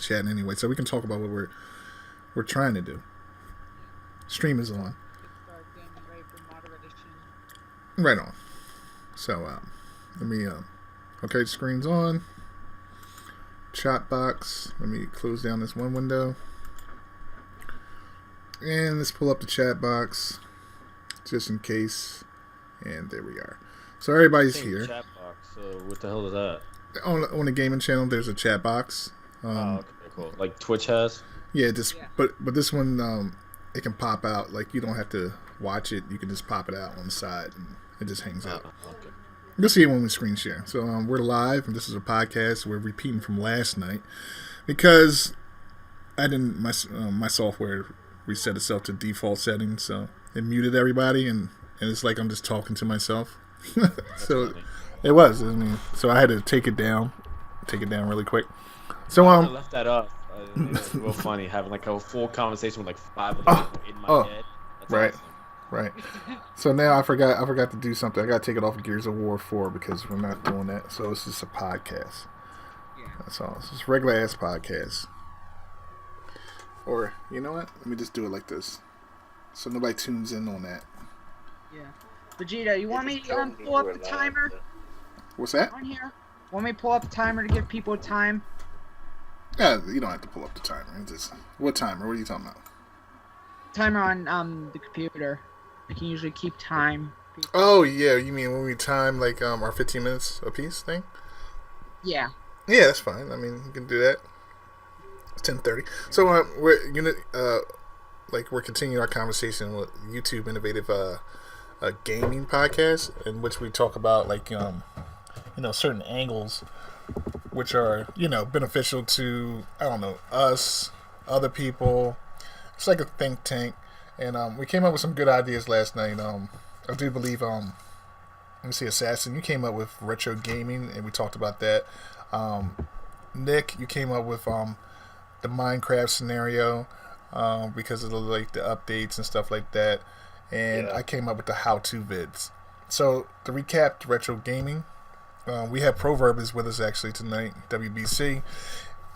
chatting anyway, so we can talk about what we're trying to do. Stream is on. Start getting ready for moderation. Right on. So let me okay, screen's on. Chat box. Let me close down this one window. And let's pull up the chat box just in case. And there we are. So everybody's here. Chat box. So what the hell is that? On the gaming channel, there's a chat box. Okay, cool. Like Twitch has. Yeah, but this one, it can pop out. Like you don't have to watch it. You can just pop it out on the side, and it just hangs out. Okay. You'll see it when we screen share. So we're live, and this is a podcast. We're repeating from last night because I didn't my software reset itself to default settings, so it muted everybody, and it's like I'm just talking to myself. So it was. I mean, so I had to take it down really quick. So I left that up. It's real funny having like a full conversation with like 5 of them in my head. That's right. Awesome. Right. So now I forgot to do something. I got to take it off of Gears of War 4 because we're not doing that. So it's just a podcast. Yeah. That's all. It's just a regular ass podcast. Or you know what? Let me just do it like this, so nobody tunes in on that. Yeah. Vegeta, you want me to pull up the timer What's that? on here? Want me to pull up the timer to give people time? Yeah, you don't have to pull up the timer. Just what timer? What are you talking about? Timer on the computer. I can usually keep time. Oh yeah, you mean when we time like our 15 minutes a piece thing? Yeah. Yeah, that's fine. I mean, you can do that. It's 10:30. So we're continuing our conversation with YouTube Innovative a gaming podcast in which we talk about like certain angles which are beneficial to us, other people. It's like a think tank, and we came up with some good ideas last night. I do believe let me see, Assassin, you came up with retro gaming, and we talked about that. Nick, you came up with the Minecraft scenario because of the updates and stuff like that, and I came up with the how-to vids. So to recap the retro gaming, we have Proverb is with us actually tonight. WBC,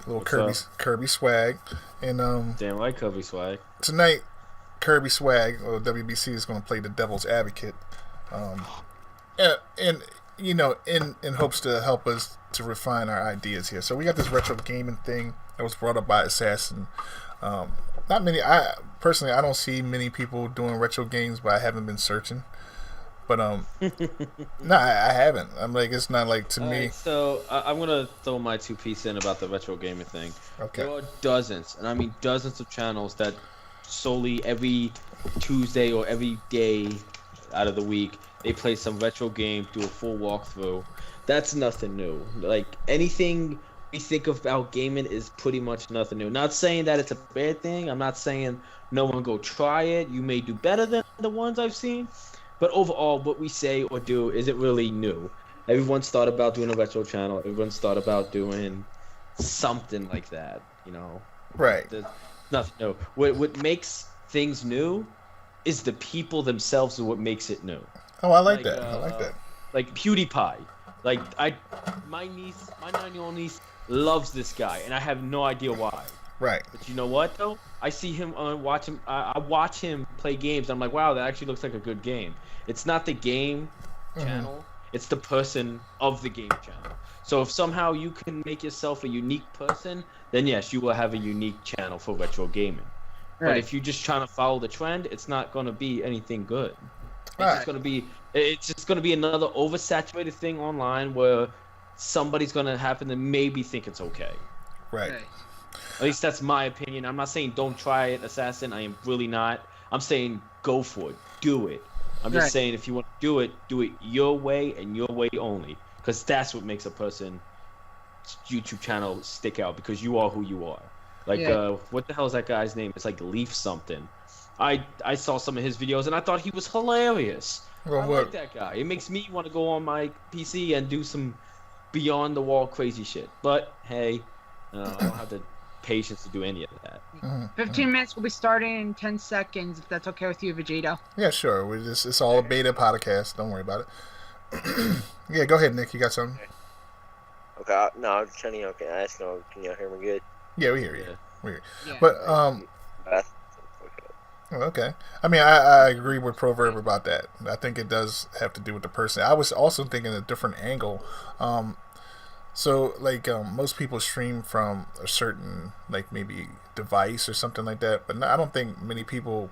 a little Kirby swag, and damn right Kirby swag. Tonight, Kirby swag or WBC is going to play the devil's advocate, and in hopes to help us to refine our ideas here. So we got this retro gaming thing that was brought up by Assassin. Not many. I don't see many people doing retro games, but I haven't been searching. But no, I haven't. I'm like, it's not like to me. Right, so I'm gonna throw my 2 piece in about the retro gaming thing. Okay. There are dozens, and I mean dozens of channels that solely every Tuesday or every day out of the week they play some retro game, do a full walkthrough. That's nothing new. Like anything we think about gaming is pretty much nothing new. Not saying that it's a bad thing. I'm not saying no one go try it. You may do better than the ones I've seen. But overall, what we say or do isn't really new. Everyone's thought about doing a retro channel. Everyone's thought about doing something like that, Right. There's nothing new. What makes things new is the people themselves are what makes it new. Oh, I like that. I like that. Like PewDiePie. Like my 9-year-old niece loves this guy, and I have no idea why. Right. But you know what though? I see him watch him. I watch him play games. I'm like, wow, that actually looks like a good game. It's not the game channel. It's the person of the game channel. So if somehow you can make yourself a unique person, then yes, you will have a unique channel for retro gaming. Right. But if you're just trying to follow the trend, it's not going to be anything good. It's just going to be another oversaturated thing online where somebody's going to happen to maybe think it's okay. Right. At least that's my opinion. I'm not saying don't try it, Assassin. I am really not. I'm saying go for it. Do it. I'm just saying if you want to do it your way and your way only. Because that's what makes a person's YouTube channel stick out, because you are who you are. Like, what the hell is that guy's name? It's like Leaf something. I saw some of his videos and I thought he was hilarious. I like that guy. It makes me want to go on my PC and do some beyond the wall crazy shit. But hey, I don't have the patience to do any of that. 15 minutes will be starting in 10 seconds, if that's okay with you, Vegeta. Yeah, sure. It's all a beta podcast. Don't worry about it. Yeah, go ahead, Nick. You got something? Okay, no, I was trying to, ask, can y'all hear me good? Yeah, we hear you. Yeah. We hear you. Yeah. But That's okay. I mean, I agree with Proverb about that. I think it does have to do with the person. I was also thinking a different angle. Um, so, like, most people stream from a certain, like, maybe device or something like that. But no, I don't think many people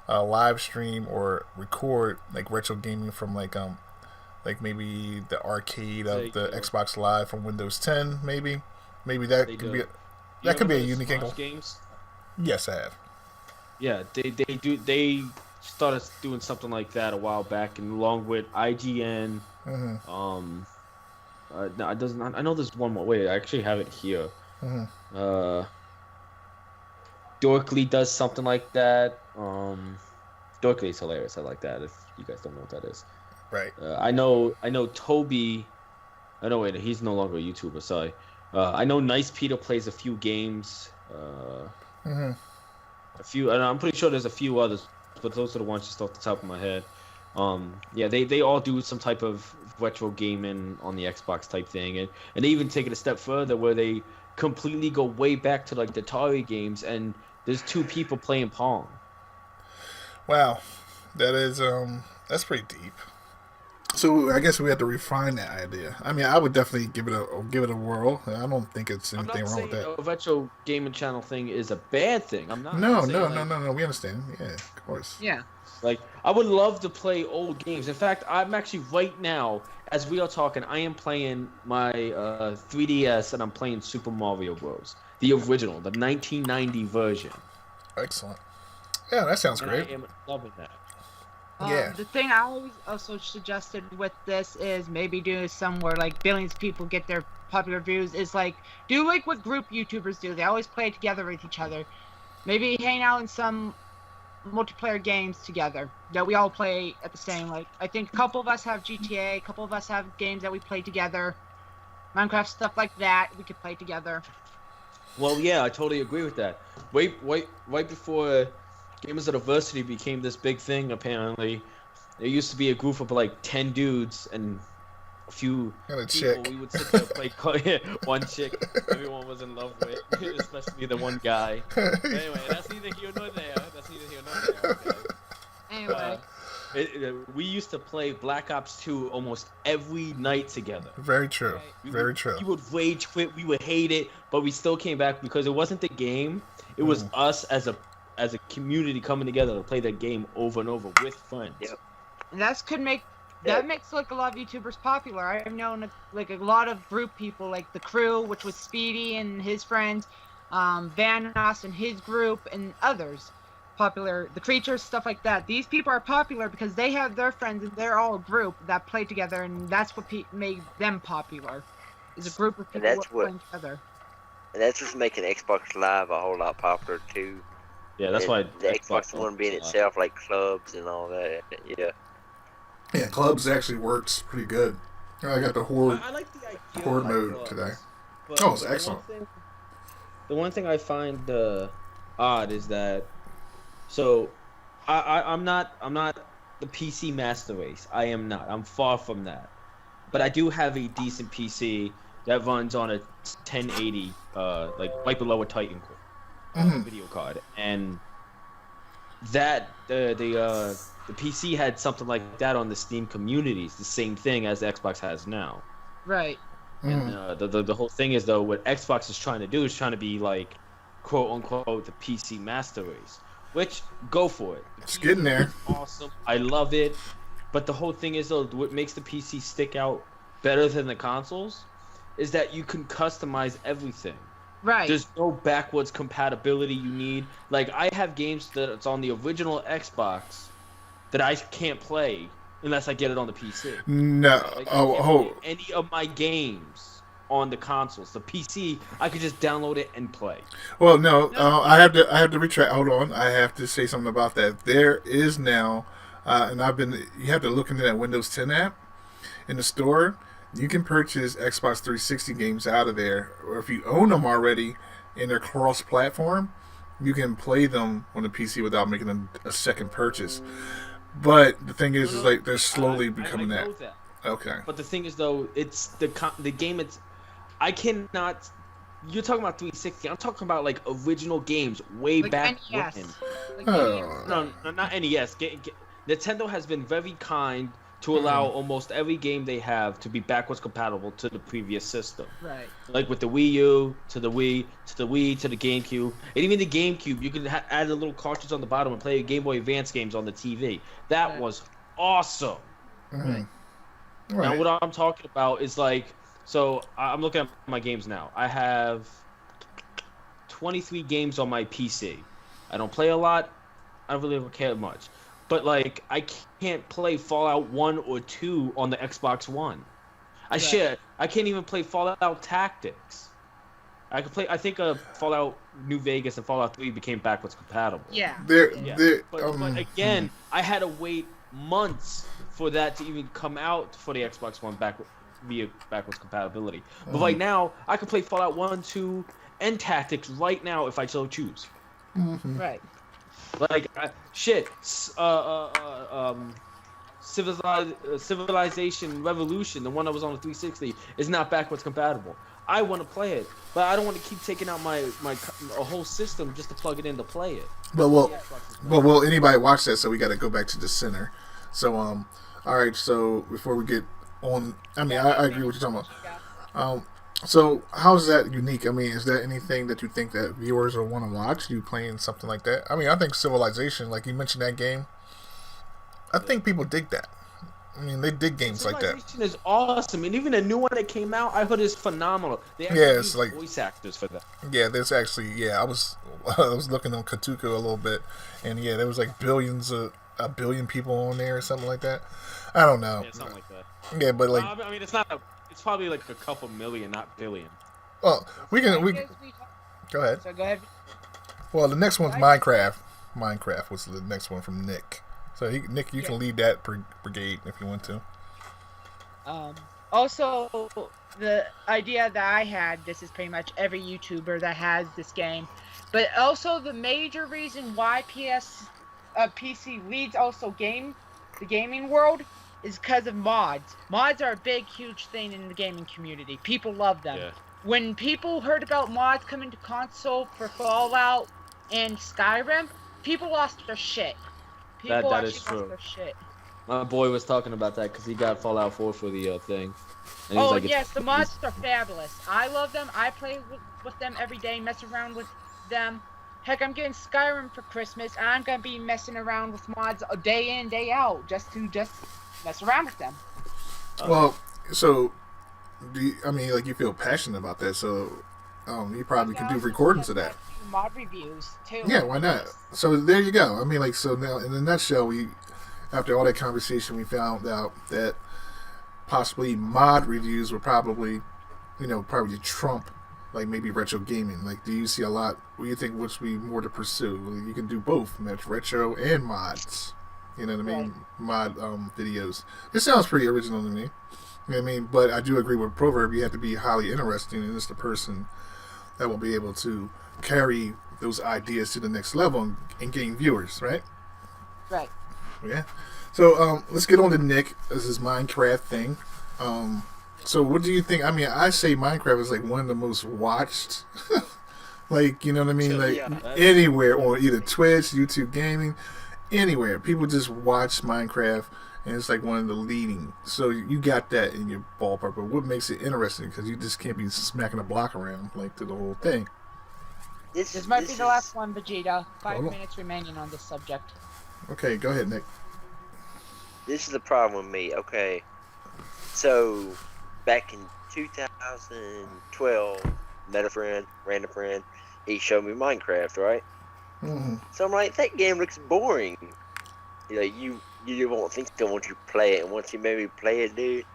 live stream or record like retro gaming from like maybe the arcade They of the do. Xbox Live from Windows 10. Maybe that They could be do. You that ever could be a heard of unique Smosh angle. Games? Yes, I have. Yeah, they do. They started doing something like that a while back, and along with IGN. Mm-hmm. No, it doesn't. I know there's one more. Wait, I actually have it here. Mm-hmm. Uh, Dorkly does something like that. Dorkly is hilarious. I like that. If you guys don't know what that is, Right. I know. I know Toby. I know. Wait, he's no longer a YouTuber. Sorry. I know Nice Peter plays a few games. Mm-hmm. A few, and I'm pretty sure there's a few others, but those are the ones just off the top of my head. Yeah, they all do some type of retro gaming on the Xbox type thing, and they even take it a step further where they completely go way back to like the Atari games, and there's two people playing Pong. Wow, that is that's pretty deep. So I guess we have to refine that idea. I mean, I would definitely give it a whirl. I don't think it's I'm anything not wrong with saying that. a retro gaming channel thing is a bad thing. I'm not. I'm No, saying no, no, like, no, no. We understand. Yeah, of course. Yeah. like I would love to play old games. In fact, I'm actually right now, as we are talking, I am playing my 3DS and I'm playing Super Mario Bros. The original, the 1990 version. Excellent. Yeah, that sounds And great. I am loving that. Yeah. The thing I always also suggested with this is maybe do somewhere like billions of people get their popular views is like do like what group YouTubers do. They always play together with each other. Maybe hang out in some multiplayer games together that we all play at the same. Like I think a couple of us have GTA, a couple of us have games that we play together, Minecraft stuff like that. We could play together. Well, yeah, I totally agree with that. Right before Gamers University became this big thing, apparently, there used to be a group of like 10 dudes and a few And a people. chick. We would sit there and play one chick everyone was in love with, especially the one guy. But anyway, that's neither here nor there. That's neither here nor there. Okay. Anyway, We used to play Black Ops 2 almost every night together. Very true. Right. Very true. We would rage quit. We would hate it, but we still came back because it wasn't the game. It was us as a community coming together to play that game over and over with friends. Yep. and that makes like a lot of YouTubers popular. I've known like a lot of group people, like the Crew, which was Speedy and his friends, Vanos and his group, and others popular. The Creatures, stuff like that. These people are popular because they have their friends and they're all a group that play together, and that's what made them popular. Is a group of people playing together. And that's just making Xbox Live a whole lot popular too. Yeah, that's And why the Xbox One being itself like clubs and all that. Yeah. Yeah, clubs actually works pretty good. I got the horde. I like the idea Horde of mode clubs, today. but Oh, it's the excellent. The one thing I find odd is that I'm not the PC master race. I am not. I'm far from that. But I do have a decent PC that runs on a 1080, like right below a Titan video card, and that the PC had something like that on the Steam communities, the same thing as the Xbox has now. Right. And the whole thing is though, what Xbox is trying to do is trying to be like, quote unquote, the PC master race. Which, go for it. It's getting there. Awesome. I love it. But the whole thing is though, what makes the PC stick out better than the consoles is that you can customize everything. Right. There's no backwards compatibility you need. Like, I have games that it's on the original Xbox that I can't play unless I get it on the PC. No. Like, Oh. any of my games on the consoles, the PC, I could just download it and play. Well, no. I have to retract. Hold on. I have to say something about that. There is now, and you have to look into that Windows 10 app in the store. You can purchase Xbox 360 games out of there, or if you own them already and they're cross-platform, you can play them on the PC without making a second purchase. But the thing is like they're slowly becoming I know that. Okay. But the thing is though, it's the game. I cannot you're talking about 360. I'm talking about like original games way Like back NES. when. Like Oh. No, not NES. Nintendo has been very kind to allow almost every game they have to be backwards compatible to the previous system. Right. Like with the Wii U, to the Wii, to the Wii, to the GameCube, and even the GameCube, you could add a little cartridge on the bottom and play Game Boy Advance games on the TV. That Right. was awesome. Right. Now, Right. what I'm talking about is like, so I'm looking at my games now. I have 23 games on my PC. I don't play a lot. I really don't care much. But like, I can't play Fallout 1 or 2 on the Xbox One. I can't even play Fallout Tactics. I could play. I think Fallout New Vegas and Fallout 3 became backwards compatible. Yeah. But again, I had to wait months for that to even come out for the Xbox One via backwards compatibility. But right now, I can play Fallout 1, 2, and Tactics right now if I so choose. Right. Like Civilization Revolution, the one that was on the 360, is not backwards compatible. I want to play it, but I don't want to keep taking out my a whole system just to plug it in to play it. But will anybody watch that? So we got to go back to the center. So all right. So before we get on, I mean, I agree with what you're talking about. So how's that unique? I mean, is there anything that you think that viewers will want to watch? You playing something like that? I mean, I think Civilization, like you mentioned that game, I think people dig that. I mean, they dig games like that. Civilization is awesome, and even the new one that came out, I heard is phenomenal. They actually use like voice actors for that. Yeah, there's actually I was looking on Kotaku a little bit, and there was like a billion people on there or something like that. I don't know. Yeah, something like that. Yeah, but like I mean, it's probably like a couple million, not billion. Well, we go ahead. So go ahead. Well, the next one's Minecraft. Minecraft was the next one from Nick. So Nick, you can lead that brigade if you want to. Also, the idea that I had, this is pretty much every YouTuber that has this game, but also the major reason why PC leads also the gaming world is because of mods. Mods are a big, huge thing in the gaming community. People love them. Yeah. When people heard about mods coming to console for Fallout and Skyrim, people lost their shit. People that is actually true. lost their shit. My boy was talking about that because he got Fallout 4 for the thing. And Oh, yes, the mods are fabulous. I love them. I play with them every day, mess around with them. Heck, I'm getting Skyrim for Christmas, and I'm going to be messing around with mods day in, day out, just mess around with them. Well, so, you feel passionate about that, so you probably could do recordings of that. Mod reviews, too. Yeah, why not? So there you go. I mean, like, so now in the nutshell, after all that conversation, we found out that possibly mod reviews would probably trump, like, maybe retro gaming. Like, do you see a lot? What do you think would be more to pursue? Well, you can do both, retro and mods. You know what I mean? Right. Mod videos. This sounds pretty original to me. You know what I mean? But I do agree with Proverb. You have to be highly interesting, and it's the person that will be able to carry those ideas to the next level and gain viewers, right? Right. Yeah. So let's get on to Nick. This is Minecraft thing. So what do you think? I mean, I say Minecraft is like one of the most watched, like, you know what I mean? Like anywhere on either Twitch, YouTube Gaming, anywhere. People just watch Minecraft, and it's like one of the leading. So you got that in your ballpark. But what makes it interesting? Because you just can't be smacking a block around like to the whole thing. This might be the last one, Vegeta. 5 minutes remaining on this subject. Okay, go ahead, Nick. This is the problem with me. Okay, so back in 2012, met a friend, random friend. He showed me Minecraft, right? Mm-hmm. So I'm like, that game looks boring. You won't think so once you play it, and once you made me play it, dude,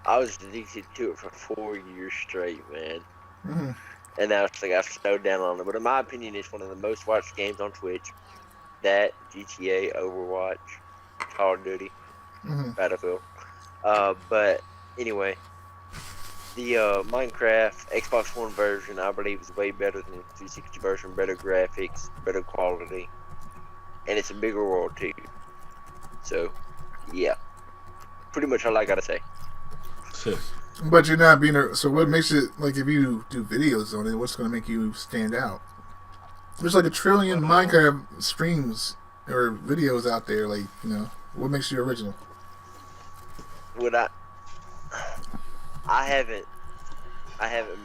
I was addicted to it for 4 years straight, man. Mm-hmm. And now it's like I've slowed down on it. But in my opinion, it's one of the most watched games on Twitch. That, GTA, Overwatch, Call of Duty, Battlefield. But anyway, the Minecraft Xbox One version, I believe, is way better than the 360 version. Better graphics, better quality, and it's a bigger world too. So, yeah, pretty much all I gotta say. But you're not being so what makes it like if you do videos on it, what's going to make you stand out? There's like a trillion Minecraft streams or videos out there. Like what makes you original? What I haven't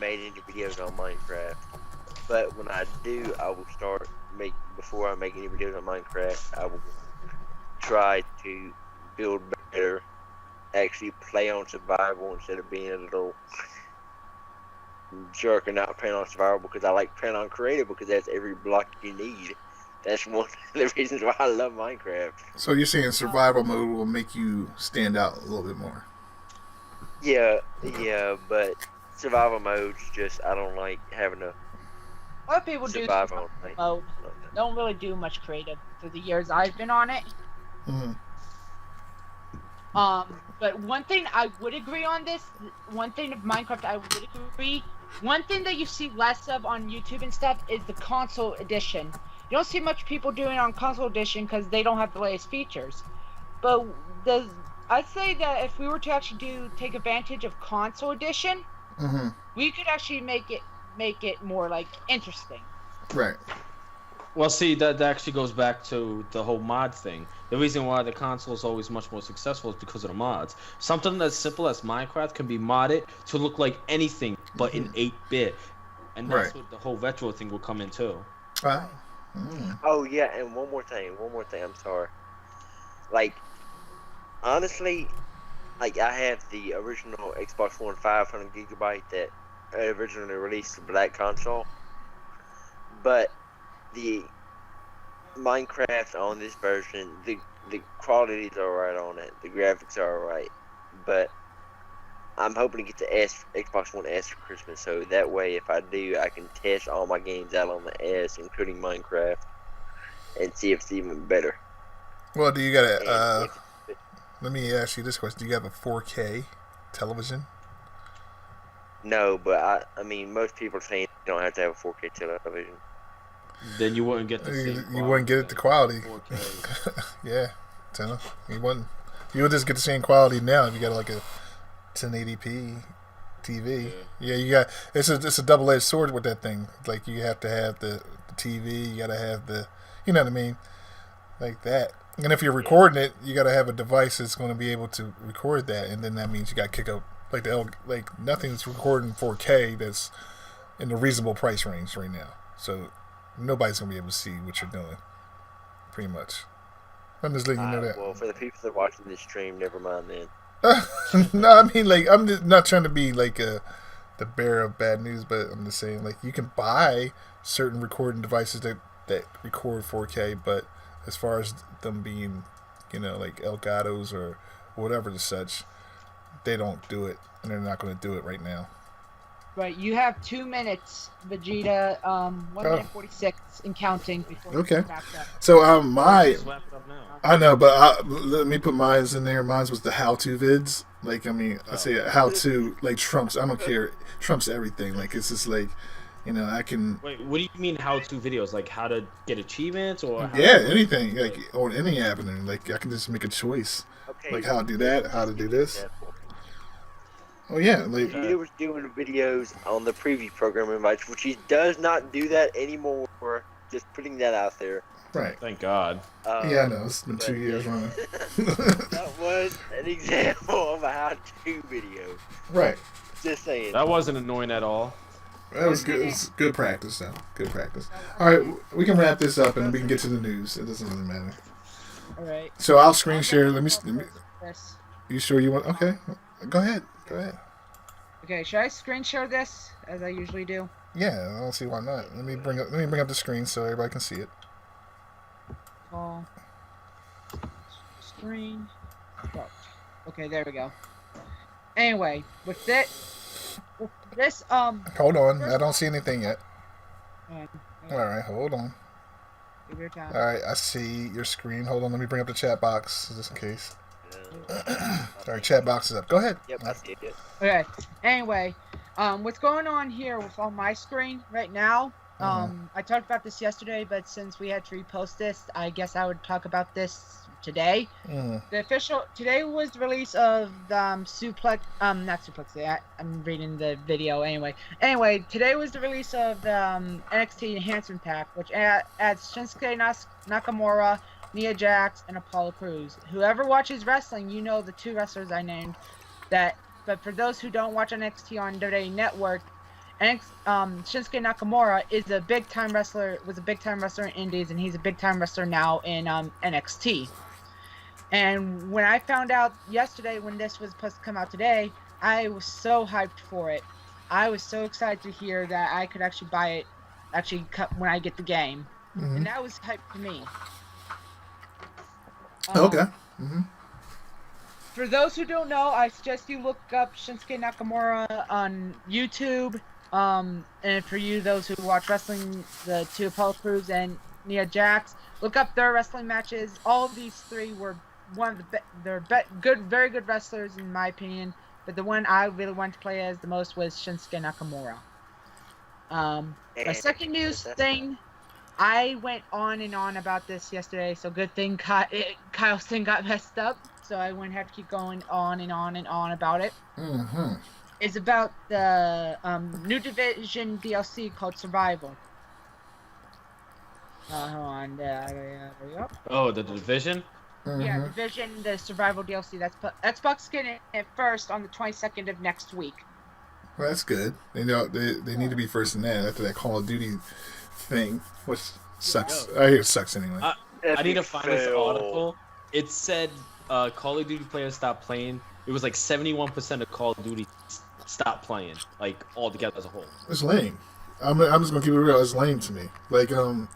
made any videos on Minecraft, but when I do, I will before I make any videos on Minecraft, I will try to build better, actually play on survival instead of being a little jerk and not playing on survival, because I like playing on creative because that's every block you need. That's one of the reasons why I love Minecraft. So you're saying survival mode will make you stand out a little bit more? Yeah, but survival mode's just, I don't like having to A lot of people do survival mode. Don't really do much creative through the years I've been on it. Mm-hmm. But one thing I would agree on this, one thing of Minecraft I would agree, one thing that you see less of on YouTube and stuff is the console edition. You don't see much people doing it on console edition because they don't have the latest features. But I'd say that if we were to actually take advantage of console edition, we could actually make it more like interesting. Right. Well, see, that actually goes back to the whole mod thing. The reason why the console is always much more successful is because of the mods. Something as simple as Minecraft can be modded to look like anything but in 8-bit. And that's what the whole retro thing will come in too. Right. Oh, yeah, and one more thing, I'm sorry. Like, honestly, like, I have the original Xbox One 500 gigabyte that originally released the black console. But the Minecraft on this version, the quality is alright on it, the graphics are alright, but I'm hoping to get the Xbox One S for Christmas, so that way if I do, I can test all my games out on the S, including Minecraft, and see if it's even better. Well, do you got let me ask you this question. Do you have a 4K television? No, but I mean, most people are saying you don't have to have a 4K television. Then you wouldn't get the same You wouldn't get it the quality. 4K. Yeah, Tenno. You wouldn't. You would just get the same quality now if you got like a 1080p TV. Yeah, you got it's a double-edged sword with that thing. Like you have to have the TV, you gotta have the, you know what I mean, like that. And if you're recording it, you gotta have a device that's going to be able to record that, and then that means you got to kick up like nothing's recording 4K that's in the reasonable price range right now. So nobody's gonna be able to see what you're doing, pretty much. I'm just letting you know that. Well, for the people that are watching this stream, never mind then. No, I mean, like, I'm just not trying to be like the bearer of bad news, but I'm just saying, like, you can buy certain recording devices that record 4K, but as far as them being, like Elgato's or whatever the such, they don't do it, and they're not going to do it right now. Right, you have 2 minutes, Vegeta. 1 minute 46 and counting before Okay. we wrap up. So Just wrap it up now. I know, but let me put mine in there. Mine was the how-to vids. Like, I mean, I say how-to, like, trumps. I don't care. Trumps everything. Like, it's just like, I can. Wait, what do you mean how-to videos? Like how to get achievements or? Anything. Like, on any avenue. Like, I can just make a choice. Okay. Like, how to do that, how to do this. Oh, yeah. Like, He was doing videos on the preview program invites, which he does not do that anymore. Just putting that out there. right. Thank God. Yeah, I know. It's been 2 years running. That was an example of a how-to video. Right. Just saying. That wasn't annoying at all. That was good. It was good practice, though. Good practice. All right, we can wrap this up and we can get to the news. It doesn't really matter. All right. So I'll screen share. Let me. This. You sure you want? Okay, go ahead. Go ahead. Okay, should I screen share this as I usually do? Yeah, I don't see why not. Let me bring up the screen so everybody can see it. Screen. Oh, okay, there we go. Anyway, with this, Hold on, I don't see anything yet. All All right, hold on. Give your time. All right, I see your screen. Hold on, let me bring up the chat box just in case. All right, chat box is up. Go ahead. Yep, I see it. Okay. Anyway, what's going on here on my screen right now? I talked about this yesterday, but since we had to repost this, I guess I would talk about this today. Mm. Today was the release of the not suplex. I'm reading the video anyway. Anyway, today was the release of the NXT Enhancement Pack, which adds Shinsuke Nakamura, Nia Jax, and Apollo Crews. Whoever watches wrestling, you know the two wrestlers I named. But for those who don't watch NXT on WWE Network, Shinsuke Nakamura is a big time wrestler. Was a big time wrestler in Indies, and he's a big time wrestler now in NXT. And when I found out yesterday when this was supposed to come out today, I was so hyped for it. I was so excited to hear that I could actually buy it, when I get the game, and that was hype to me. Okay. For those who don't know, I suggest you look up Shinsuke Nakamura on YouTube. And for you, those who watch wrestling, the two Apollo Crews and Nia Jax, look up their wrestling matches. All of these three were very good wrestlers in my opinion. But the one I really wanted to play as the most was Shinsuke Nakamura. My second news thing, I went on and on about this yesterday, so good thing Kyle's thing got messed up. So I wouldn't have to keep going on and on and on about it. It's about the new Division DLC called Survival. Hold on. There we go. Oh, the Division? Yeah, Division, the Survival DLC. Xbox getting it first on the 22nd of next week. Well, that's good. They need to be first in that after that Call of Duty thing, which sucks. I hear it sucks anyway. I need to find this article. It said Call of Duty players stopped playing. It was like 71% of Call of Duty stopped playing, like altogether as a whole. It's lame. I'm just gonna keep it real. It's lame to me. Like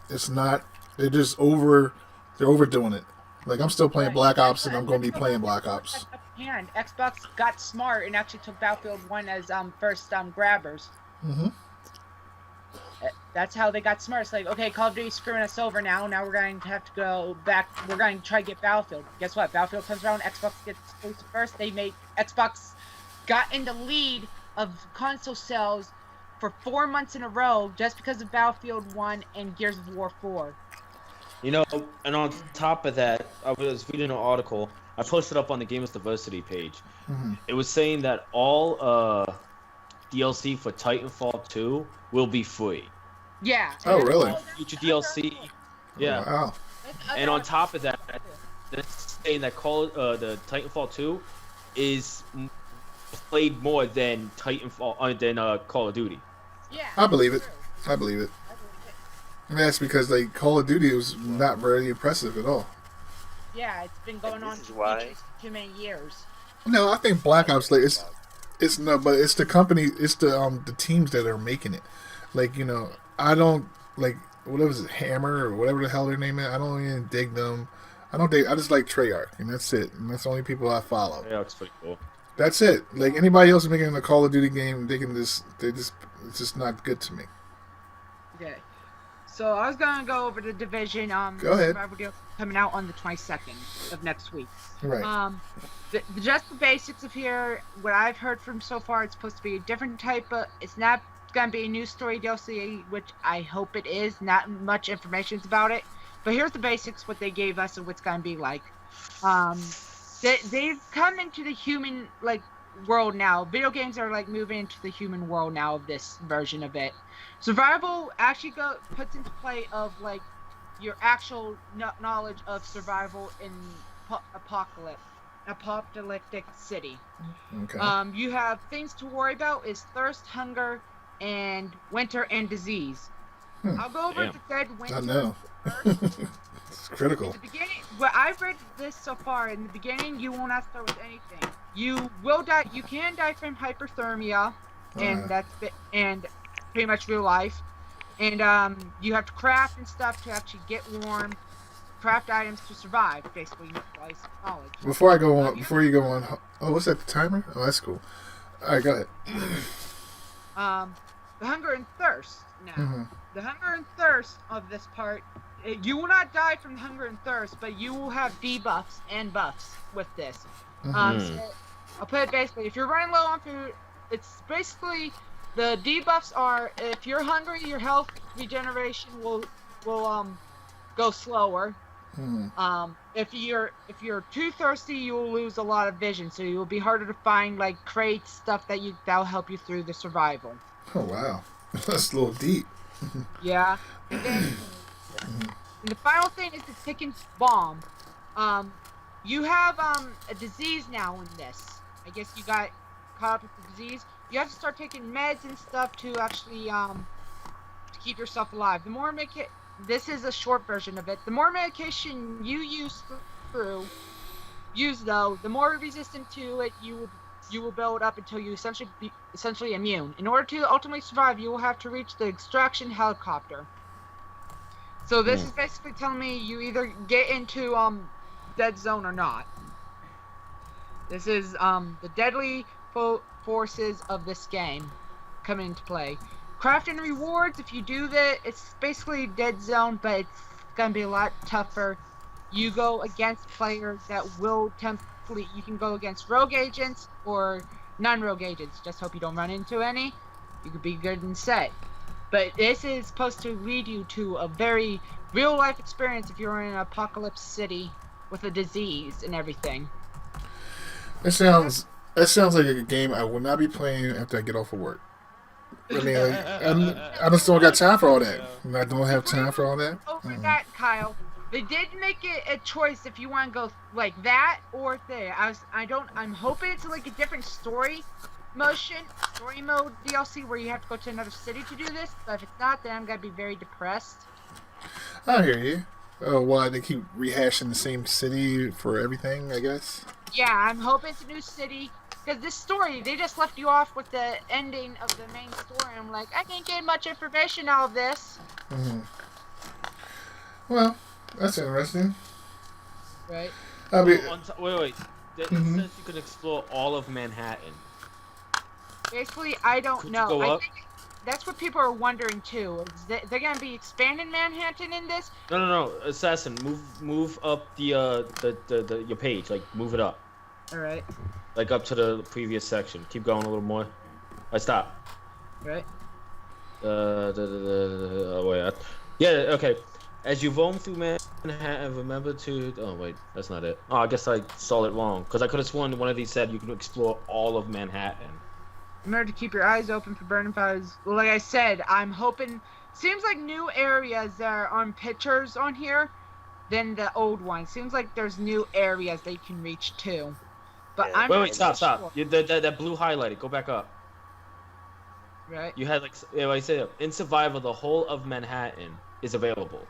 it's not. They're just They're overdoing it. Like I'm still playing Black Ops, and I'm gonna be playing Black Ops. And Xbox got smart and actually took Battlefield 1 as first grabbers. That's how they got smart. It's like, okay, Call of Duty's screwing us over now. Now we're going to have to go back. We're going to try to get Battlefield. Guess what? Battlefield comes around. Xbox gets exclusive first. Xbox got in the lead of console sales for 4 months in a row just because of Battlefield 1 and Gears of War 4. You know, and on top of that, I was reading an article. I posted up on the Gamers Diversity page. It was saying that all DLC for Titanfall 2 will be free. Yeah. Oh, really? Future DLC. Yeah. Oh, wow. And on top of that, it's saying that the Titanfall 2 is played more than Call of Duty. Yeah. I believe it. I believe it. And that's because like Call of Duty was not very impressive at all. Yeah, it's been going on why too many years. No, I think Black Ops like it's but it's the company, it's the teams that are making it. Like, you know, I don't like whatever is it, Hammer or whatever the hell their name is. I don't even dig them. I just like Treyarch, and that's it. And that's the only people I follow. Treyarch's pretty cool. That's it. Like anybody else making a Call of Duty game, it's just not good to me. Okay. So I was gonna go over the Division. Go ahead. Survival deal coming out on the 22nd of next week. Right. Just the basics of here. What I've heard from so far, it's supposed to be a different type of. It's not gonna be a new story DLC, which I hope it is. Not much information about it, but here's the basics. What they gave us and what's gonna be like. They've come into the human world now. Video games are moving into the human world now of this version of it. Survival actually puts into play of your actual knowledge of survival in apocalyptic city. Okay. You have things to worry about is thirst, hunger, and winter and disease. I'll go over the dead winter. I know. It's critical. In the beginning, well, I've read this so far. In the beginning, you won't have to start with anything. You will die. You can die from hypothermia, and pretty much real life. And you have to craft and stuff to actually get warm. Craft items to survive. Basically, utilize knowledge. Before you go on. Oh, what's that? The timer? Oh, that's cool. All right, go ahead. The hunger and thirst. Now, the hunger and thirst of this part. You will not die from hunger and thirst, but you will have debuffs and buffs with this. So I'll put it basically, if you're running low on food, it's basically the debuffs are if you're hungry, your health regeneration will go slower. If you're too thirsty, you will lose a lot of vision, so you will be harder to find like crates, stuff that'll help you through the survival. Oh wow, that's a little deep. Yeah, and then and the final thing is the ticking bomb. You have a disease now in this. I guess you got caught up with the disease. You have to start taking meds and stuff to actually to keep yourself alive. This is a short version of it. The more medication you use the more resistant to it you will build up until you essentially immune. In order to ultimately survive, you will have to reach the extraction helicopter. So this is basically telling me you either get into dead zone or not. This is the deadly forces of this game come into play. Crafting rewards, if you do that, it's basically dead zone, but it's gonna be a lot tougher. You go against players that will you can go against rogue agents or non-rogue agents. Just hope you don't run into any. You could be good and set. But this is supposed to lead you to a very real-life experience if you're in an apocalypse city with a disease and everything. That sounds like a game I will not be playing after I get off of work. I mean, I just don't got time for all that. I don't have time for all that. Over that, Kyle. They did make it a choice if you want to go like that or there. I'm hoping it's like a different story mode DLC where you have to go to another city to do this. But if it's not, then I'm gonna be very depressed. I hear you. Oh, why they keep rehashing the same city for everything? I guess. Yeah, I'm hoping it's a new city. Because this story, they just left you off with the ending of the main story. I'm like, I didn't get much information out of this. Well, that's interesting. Right. Wait. It says you can explore all of Manhattan. Basically, I don't know. I think that's what people are wondering too. They're going to be expanding Manhattan in this? No. Assassin, move up your page. Like, move it up. All right. Like up to the previous section. Keep going a little more. Stop. Right. Yeah, okay. As you roam through Manhattan, remember to... Oh, wait, that's not it. Oh, I guess I saw it wrong. Because I could have sworn one of these said you can explore all of Manhattan. Remember to keep your eyes open for burning fires. Well, like I said, I'm hoping... Seems like new areas that are on pictures on here than the old ones. Seems like there's new areas they can reach too. But I'm wait, stop. Sure. That blue highlighted. Go back up. Right. You had like I said, in survival, the whole of Manhattan is available,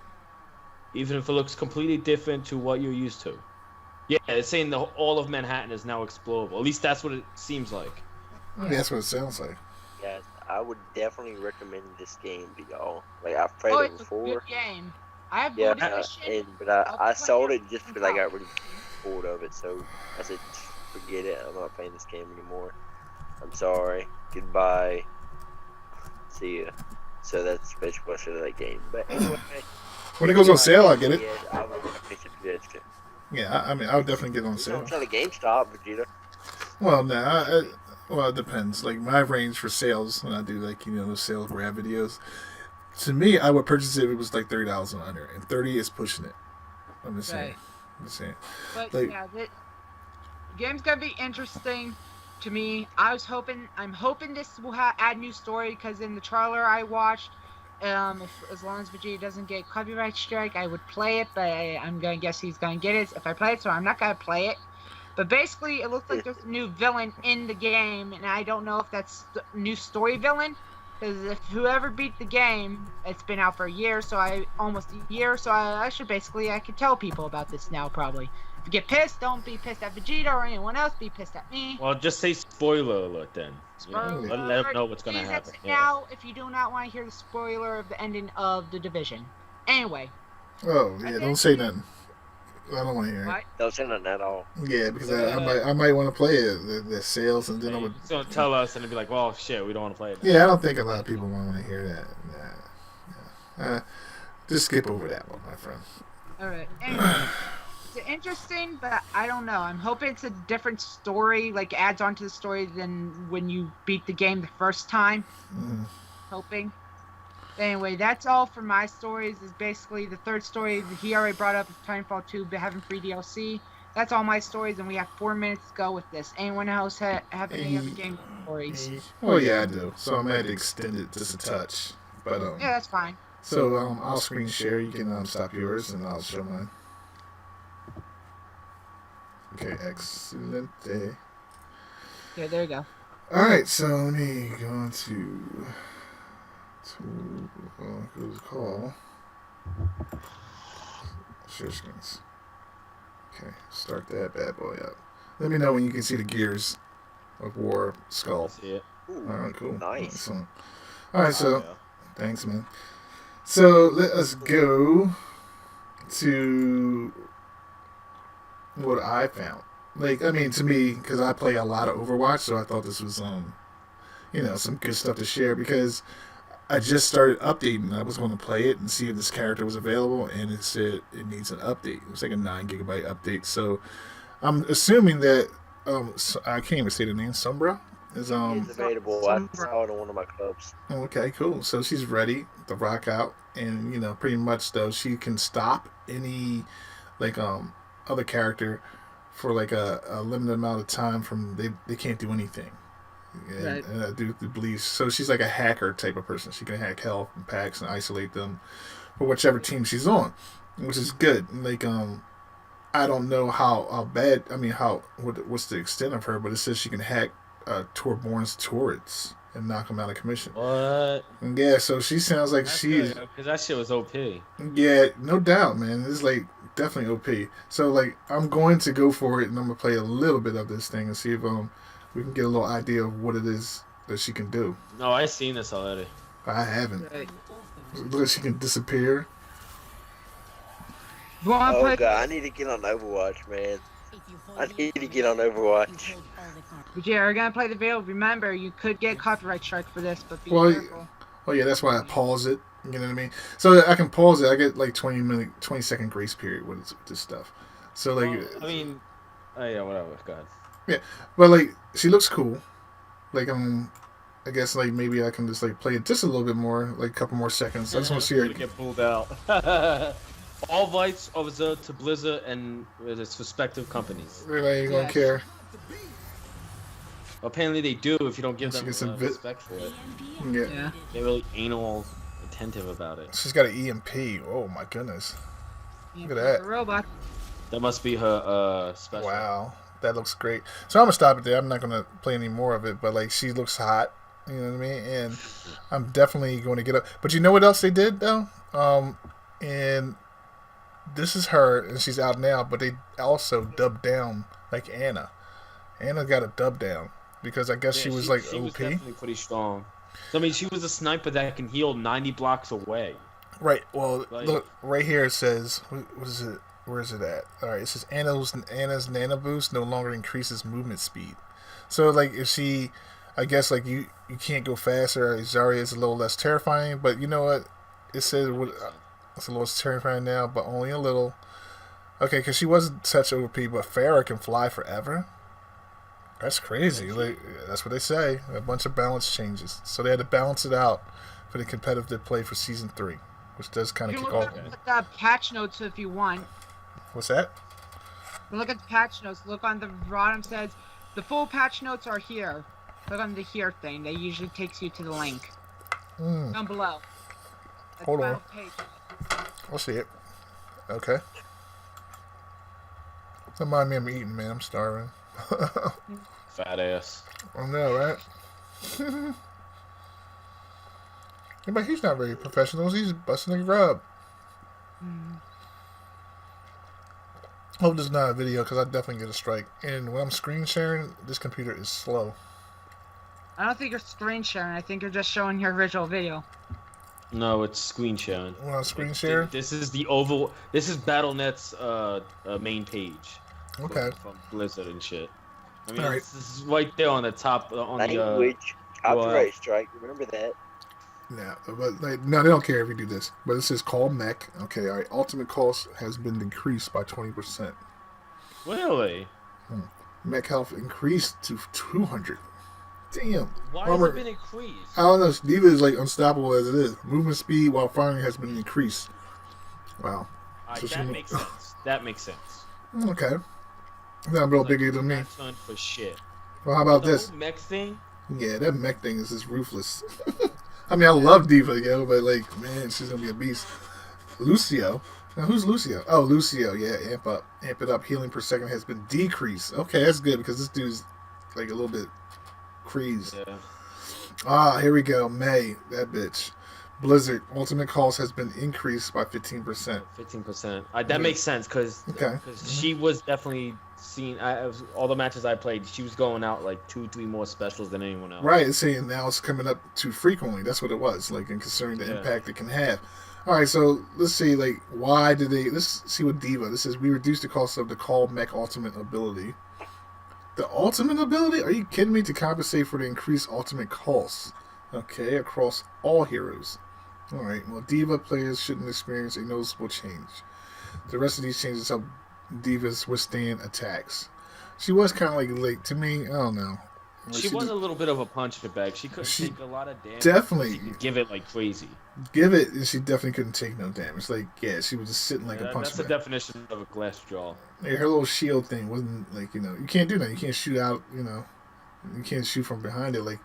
even if it looks completely different to what you're used to. Yeah, it's saying all of Manhattan is now explorable. At least that's what it seems like. Yeah, that's what it sounds like. Yeah, I would definitely recommend this game to y'all. Like I've played it before. It's a good game. I have but I sold it just because I got really bored of it. So I said, forget it. I'm not playing this game anymore. I'm sorry. Goodbye. See ya. So that's basically what I said of that game. But anyway, when it goes on sale, I get it. I would definitely suggest it. Yeah, I mean, I would definitely get it on sale. Don't tell the GameStop, Vegeta. Well, no, well, it depends. Like my range for sales when I do like the sales grab videos. To me, I would purchase it if it was like $30 and under, and 30 is pushing it. I'm just saying. But like, yeah, the game's gonna be interesting to me. I'm hoping this will add new story because in the trailer I watched, as long as Vegeta doesn't get copyright strike, I would play it. But I'm gonna guess he's gonna get it if I play it, so I'm not gonna play it. But basically, it looks like there's a new villain in the game, and I don't know if that's the new story villain. Because if whoever beat the game, it's been out for a year, almost a year, so I could tell people about this now, probably. If you get pissed, don't be pissed at Vegeta or anyone else, be pissed at me. Well, just say spoiler alert then. Let them know what's going to happen. Now, if you do not want to hear the spoiler of the ending of The Division. Anyway. Oh, yeah, don't say nothing. I don't want to hear it. Don't say nothing at all. Yeah, because I might want to play it, the sales, and then I would... He's going to tell us, and it'd be like, well, shit, we don't want to play it. Yeah, I don't think a lot of people want to hear that. Just skip over that one, my friend. Alright, anyway. It's interesting, but I don't know. I'm hoping it's a different story, like adds on to the story than when you beat the game the first time. Hoping. Anyway, that's all for my stories. Is basically the third story that he already brought up is Titanfall 2 having free DLC. That's all my stories, and we have 4 minutes to go with this. Anyone else have any other game stories? Oh yeah, I do. So I'm gonna extend it just a touch, but Yeah, that's fine. So I'll screen share. You can stop yours, and I'll show mine. Okay, excellent. Yeah, there you go. All right, so let me go on to who's call share screens. Okay, start that bad boy up. Let me know when you can see the gears of War Skull. See it. Ooh, All right, cool. nice. All right, so thanks, man. So let us go to what I found. Like, I mean, to me, because I play a lot of Overwatch, so I thought this was, some good stuff to share because I just started updating. I was going to play it and see if this character was available, and it said it needs an update. It was like a 9 gigabyte update. So I'm assuming that I can't even say the name. Sombra is It's available. I saw it on one of my clubs. Okay, cool. So she's ready to rock out, and pretty much though she can stop any other character for like a limited amount of time from they can't do anything. Right. And I do believe so. She's like a hacker type of person. She can hack health and packs and isolate them for whichever team she's on, which is good. Like I don't know how bad. I mean, what's the extent of her? But it says she can hack Torborn's turrets and knock them out of commission. What? Yeah, so she sounds like she's because that shit was OP. Yeah, no doubt, man. It's like definitely OP. So like I'm going to go for it, and I'm gonna play a little bit of this thing and see if we can get a little idea of what it is that she can do. No, I seen this already. I haven't. Right. Look, she can disappear. Oh god, I need to get on Overwatch, man. I need to get on Overwatch. But yeah, we're gonna play the video. Remember, you could get copyright strike for this, but be careful. Oh yeah, that's why I pause it. You know what I mean? So I can pause it. I get like 20-second grace period with this stuff. So like, I mean, yeah, whatever. Go ahead. Yeah, but like she looks cool. Like I guess like maybe I can just like play it just a little bit more, like a couple more seconds. I just want to see her get pulled out. All rights are reserved to Blizzard and its respective companies. Really ain't gonna care. Apparently they do if you don't give them respect for it. Yeah. They're really anal attentive about it. She's got an EMP. Oh my goodness. Look at that. Robot. That must be her special. Wow. That looks great. So I'm gonna stop it there. I'm not gonna play any more of it, but like she looks hot. You know what I mean? And I'm definitely going to get up. But you know what else they did though? And this is her, and she's out now. But they also dubbed down like Anna. Anna got a dub down because I guess she was like she OP. Was definitely pretty strong. I mean, she was a sniper that can heal 90 blocks away. Right. Well, look right here. It says, "What is it? Where is it at?" All right. It says Anna's nano boost no longer increases movement speed. So like if she, I guess like you can't go faster. Zarya is a little less terrifying, but you know what? It says it's a little terrifying now, but only a little. Okay, because she wasn't such OP, but Farah can fly forever. That's crazy. Like, that's what they say. A bunch of balance changes. So they had to balance it out for the competitive play for Season 3, which does kind of kick off. Look at the patch notes if you want. What's that? Look at the patch notes. Look on the bottom says, the full patch notes are here. Look on the here thing. That usually takes you to the link. Down below. That's Hold on. page. I'll see it. Okay. Don't mind me, I'm eating, man. I'm starving. Fat ass. I know, right? Yeah, but he's not very professional. He's busting a grub. Hope this is not a video because I definitely get a strike. And when I'm screen sharing, this computer is slow. I don't think you're screen sharing. I think you're just showing your original video. No, it's screen sharing. When I screen share? This is This is BattleNet's main page. Okay. From Blizzard and shit. I mean, All right. this is right there on the top. Language, copyright strike. Remember that. Yeah, but no, they don't care if you do this. But it says call mech. Okay, all right. Ultimate cost has been decreased by 20%. Really? Mech health increased to 200. Damn. Why Armor, has it been increased? I don't know. Diva is like unstoppable as it is. Movement speed while firing has been increased. Wow. So That makes sense. That makes sense. Okay. Not a little bigger than me. Not done for shit. Well, how about the this? Whole mech thing. Yeah, that mech thing is just ruthless. I mean, I love Diva, but like, man, she's gonna be a beast. Lucio. Now, who's Lucio? Oh, Lucio. Yeah, amp it up. Healing per second has been decreased. Okay, that's good because this dude's like a little bit crazed. Yeah. Ah, here we go. May, that bitch. Blizzard ultimate cost has been increased by 15%. 15%. That makes sense because she was definitely seen. All the matches I played, she was going out like 2-3 more specials than anyone else. Right, it's saying now it's coming up too frequently. That's what it was, like, and considering the impact it can have. All right, so let's see, like, why did they? Let's see what Diva. This is we reduced the cost of the Call Mech Ultimate ability. The ultimate ability? Are you kidding me? To compensate for the increased ultimate costs. Okay, across all heroes. Alright, well, Diva players shouldn't experience a noticeable change. The rest of these changes help Divas withstand attacks. She was kind of like to me, I don't know. She was a little bit of a punch bag. She couldn't take a lot of damage. Definitely. She could give it like crazy. Give it, and she definitely couldn't take no damage. Like, yeah, she was just sitting like a punch That's bag. the definition of a glass jaw. Yeah, her little shield thing wasn't like, you can't do that. You can't shoot out, you can't shoot from behind it, like,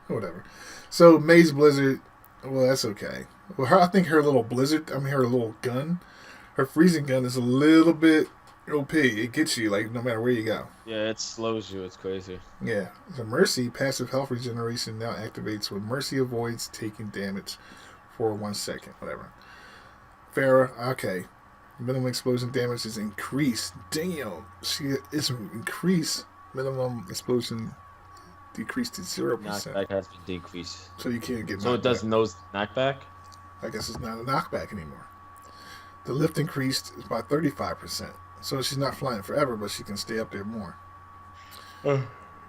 whatever. So, Maze Blizzard, well, that's okay. Well, I think her little her little gun, her freezing gun is a little bit OP. It gets you, like, no matter where you go. Yeah, it slows you. It's crazy. Yeah. The Mercy passive health regeneration now activates when Mercy avoids taking damage for 1 second. Whatever. Farah, okay. Minimum explosion damage is increased. Damn. It's increased. Minimum explosion decreased to 0%. Knockback has been decreased. So you can't get knockback. So it does no knockback? I guess it's not a knockback anymore. The lift increased by 35%. So she's not flying forever, but she can stay up there more.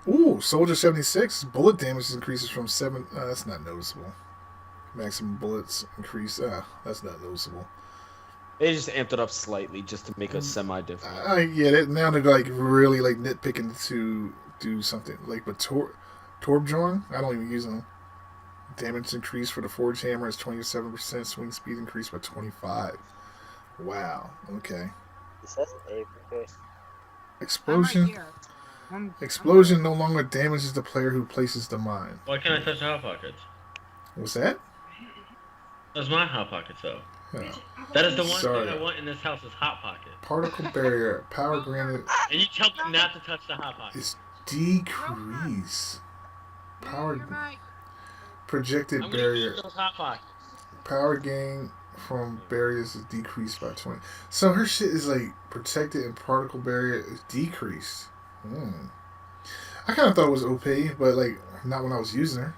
Ooh, Soldier 76. Bullet damage increases from 7. That's not noticeable. Maximum bullets increase. That's not noticeable. They just amped it up slightly just to make us semi-different. I get it. Now they're like really like nitpicking to do something. Like with Torbjorn, I don't even use them. Damage increase for the Forge Hammer is 27%. Swing speed increased by 25%. Wow. Okay. Is that an AP? Explosion. I'm Explosion no longer damages the player who places the mine. Why can't I touch the hot pockets? What's that? That's my hot pockets, though. Oh. That is the one Sorry. thing I want in this house is hot pocket. Particle barrier. Power granted And you tell me not to touch the hot pocket. is decrease. Power projected I'm gonna barrier. eat those hot pockets. Power gain from barriers is decreased by 20. So her shit is like protected and particle barrier is decreased. I kind of thought it was OP, but like not when I was using her.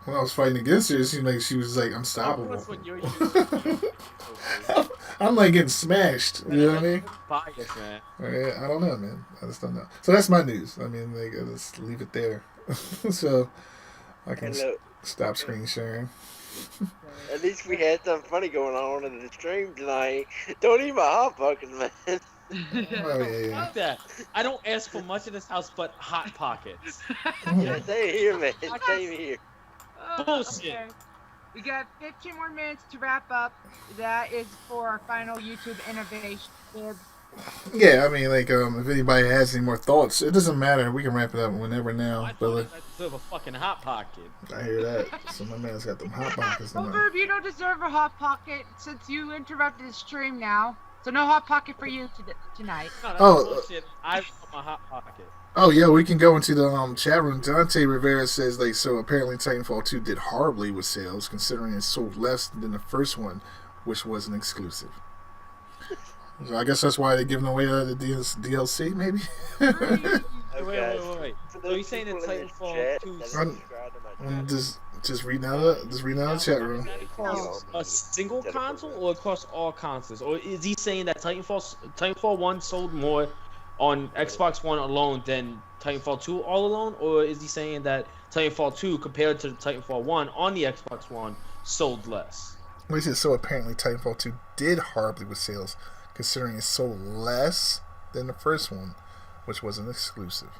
When I was fighting against her, it seemed like she was like unstoppable. That's what you're using. I'm like getting smashed. You know what I mean? Bias, man. I don't know, man. I just don't know. So that's my news. I mean, like, I just leave it there. So I can stop screen sharing. At least we had something funny going on in the stream tonight. Don't eat my hot pockets, man. Oh, yeah. Fuck that. I don't ask for much in this house but hot pockets. Yeah, same here, man. Same here. Bullshit. Okay. We got 15 more minutes to wrap up. That is for our final YouTube innovation. Yeah, I mean, like, if anybody has any more thoughts, it doesn't matter. We can wrap it up whenever now. I But thought like, I deserve a fucking hot pocket. I hear that. So my man's got them hot pockets Well, now. Verb, you don't deserve a hot pocket since you interrupted the stream now. So no hot pocket for you tonight. No, that's Oh. bullshit. I want my hot pocket. Oh yeah, we can go into the chat room. Dante Rivera says like, so apparently Titanfall 2 did horribly with sales, considering it sold less than the first one, which was an exclusive. So I guess that's why they're giving away the DLC, maybe. Wait. So you're saying that Titanfall 2 I'm just reading out the chat room. across a single console or across all consoles? Or is he saying that Titanfall 1 sold more on Xbox One alone than Titanfall 2 all alone? Or is he saying that Titanfall 2 compared to Titanfall 1 on the Xbox One sold less? Well, he said, so apparently Titanfall 2 did horribly with sales, considering it sold less than the first one, which was an exclusive.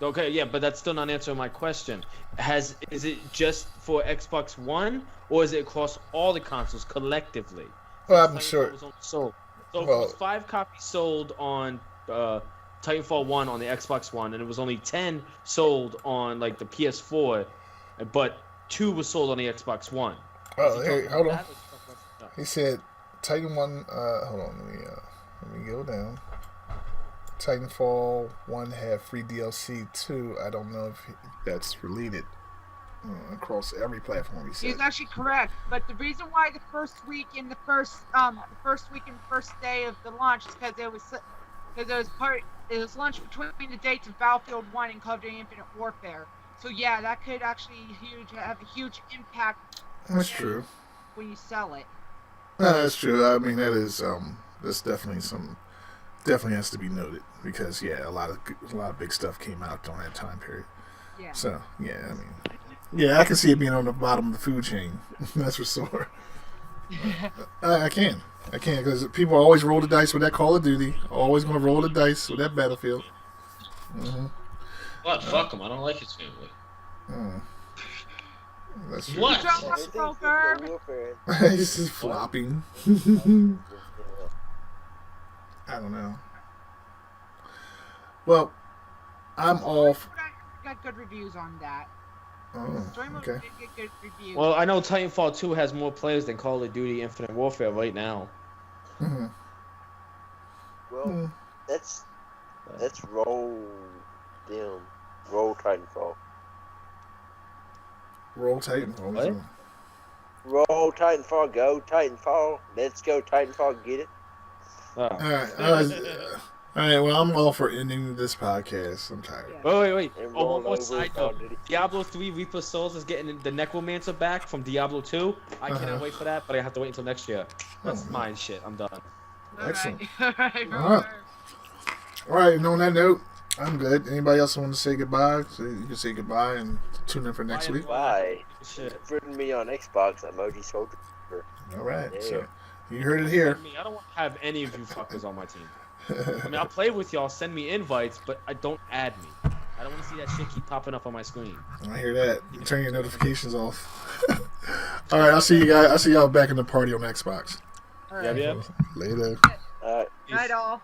Okay, yeah, but that's still not answering my question. Is it just for Xbox One, or is it across all the consoles collectively? Well, Since I'm Titanfall sure. was only sold. So if it Well, was 5 copies sold on Titanfall 1 on the Xbox One, and it was only 10 sold on like the PS4, but 2 was sold on the Xbox One. Is oh, he hey, talking hold about on. that, or is he talking about something else? He said Titan One. Hold on. Let me go down. Titanfall 1 had free DLC 2. I don't know if that's related across every platform, he said. He's actually correct, but the reason why the first week and the first day of the launch is because it was launched between the dates of Battlefield 1 and Call of Duty Infinite Warfare. So yeah, that could actually have a huge impact That's true. when you sell it. That's true. I mean, that's definitely has to be noted because yeah, a lot of big stuff came out during that time period. Yeah. So yeah, I mean, yeah, I can see it being on the bottom of the food chain. That's for sure. I can because people always roll the dice with that Call of Duty. Always going to roll the dice with that Battlefield. Mm-hmm. What? Fuck him. I don't like his family. That's true. What? He's just flopping. I don't know. Well, I'm off. Got good reviews on that. Oh, Story mode okay. did get good reviews. Well, I know Titanfall 2 has more players than Call of Duty Infinite Warfare right now. Mm-hmm. Well, that's roll Titanfall. Roll Titanfall. What? Roll Titanfall, go Titanfall. Let's go Titanfall, get it. Oh. All right. Well, I'm all for ending this podcast. I'm tired. Yeah. Wait. And Oh, one roll more over side Call note. of Duty. Diablo 3 Reaper of Souls is getting the Necromancer back from Diablo 2. I cannot wait for that, but I have to wait until next year. That's mine shit. I'm done. Excellent. All right. All right. And on that note, I'm good. Anybody else want to say goodbye? So you can say goodbye and tune in for next week. Bye. Shit. Friend me on Xbox, Emoji Soldier. All right. Yeah. So you heard it here. I don't want to have any of you fuckers on my team. I mean, I'll play with y'all, send me invites, but don't add me. I don't want to see that shit keep popping up on my screen. I hear that. Turn your notifications off. All right. I'll see you guys. I'll see y'all back in the party on Xbox. right. Yeah. Later. Alright. Night all.